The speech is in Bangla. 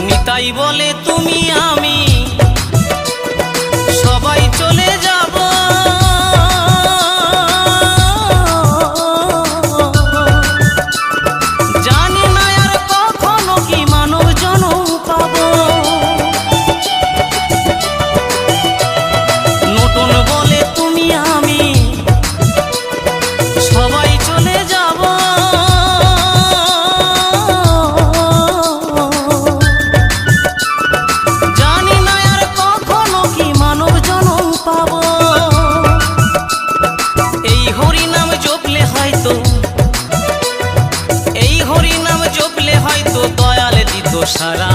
নিতাই বলে তুমি আমি সবাই চলে যাব, জানি না আর কখনো কি মানব জনম পাবো। নতুন বলে তুমি আমি সবাই চলে যাব, জানি না আর কখনো কি মানব জনম পাবো। এই হরি নাম জপলে হয়তো, এই হরি নাম জপলে হয়তো দয়াল দিত সারা।